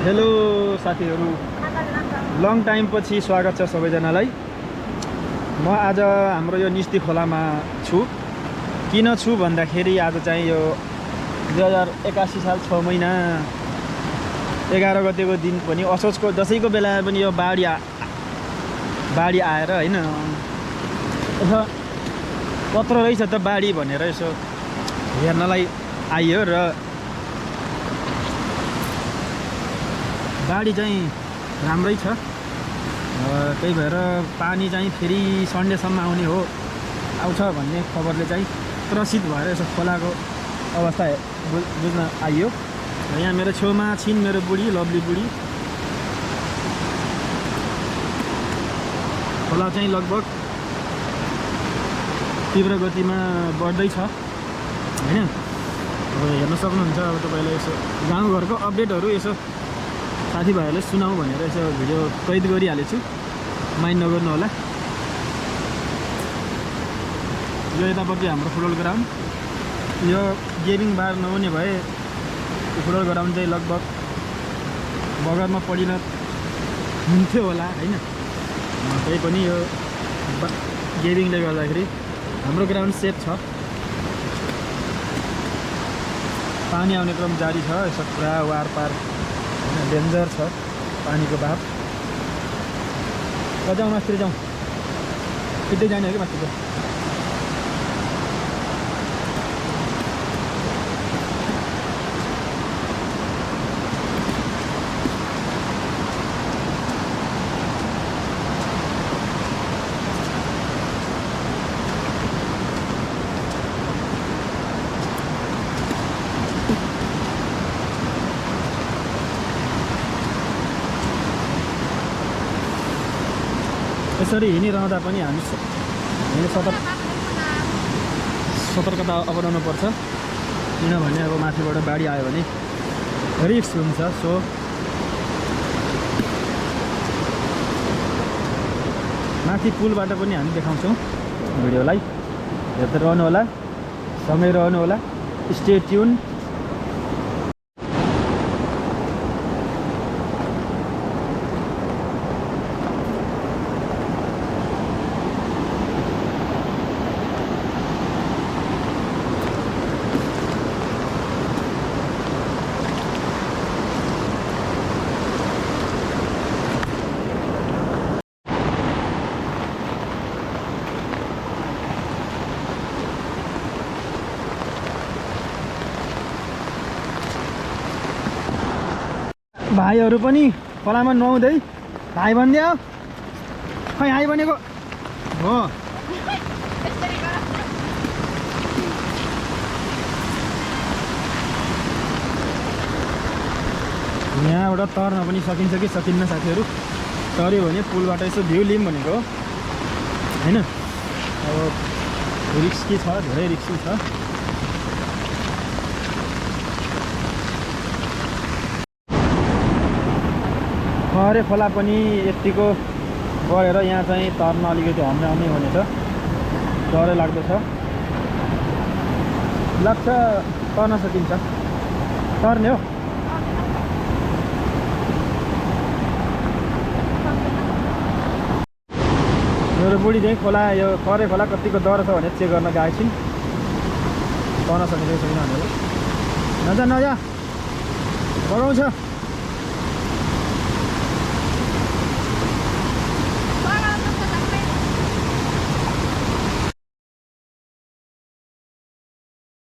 Hello साथीहरु, long time पछि स्वागत छ सबैजनालाई। म आज हाम्रो यो निस्ती खोलामा छु। किन छु भन्दाखेरि आज चाहिँ यो 2081 साल 6 महिना 11 गतेको दिन पनि असोजको दशैंको बेलामा पनि यो बाढी आएर हैन यसो कत्रो रहेछ त बाढी भनेर यसो हेर्नलाई आइयो र बाढी चाहिँ राम्रै छ। त्यही भएर पानी चाहिँ फेरि सन्डेसम्म आउँछ भन्ने खबरले चाहिँ त्रसित भएर यसो खोलाको अवस्था बुझ्न आइयो। यहाँ मेरो छेउमा छिन् मेरो बुढी, लभली बुढी। खोला चाहिँ लगभग तीव्र गतिमा बढ्दैछ हैन। अब हेर्न सक्नुहुन्छ। अब तपाईलाई यसो गाउँघरको अपडेटहरू यसो साथीभाइहरूले सुनाऊ भनेर यसो भिडियो कैद गरिहालेछु, माइन्ड नगर्नु होला। यो यतापट्टि हाम्रो फुटबल ग्राउन्ड, यो गेमिङ बार नहुने भए फुटबल ग्राउन्ड चाहिँ लगभग बगरमा पडिन हुन्थ्यो होला हैन। त्यही पनि यो गेमिङले गर्दाखेरि हाम्रो ग्राउन्ड सेफ छ। पानी आउने क्रम जारी छ। यसो पुरा वारपार डेन्जर छ पानीको भाव। जाउँ मास्तिर जाउँ, सिधै जाने हो कि मास्तिर। यसरी हिँडिरहँदा पनि हामी सतर्कता अपनाउनु पर्छ। किनभने अब माथिबाट बाढी आयो भने रिस्क हुन्छ। सो माथि पुलबाट पनि हामी देखाउँछौँ भिडियोलाई। हेर्दै रहनु होला, सँगै रहनु होला। Stay tune. भाइहरू पनि खोलामा नुहाउँदै भाइ भनिदियो। खै हाई भनेको हो। यहाँबाट तर्न पनि सकिन्छ कि सकिन्न साथीहरू। तर्यो भने पुलबाट यसो भ्यू लिउँ भनेको हैन। अब रिस्की छ, धेरै रिस्की छ। खरे खोला पनि यतिको बढेर यहाँ चाहिँ तर्न अलिकति हम्ने हुनेछ। डरै लाग्दछ। लाग्छ तर्न सकिन्छ, तर्ने हो। मेरो बुढी चाहिँ खोला, यो खरे खोला कतिको डर छ भने चेक गर्न गएको छिन्। तर्न सकिन्छ कि छैन भनेर। नजा बगाउँछ।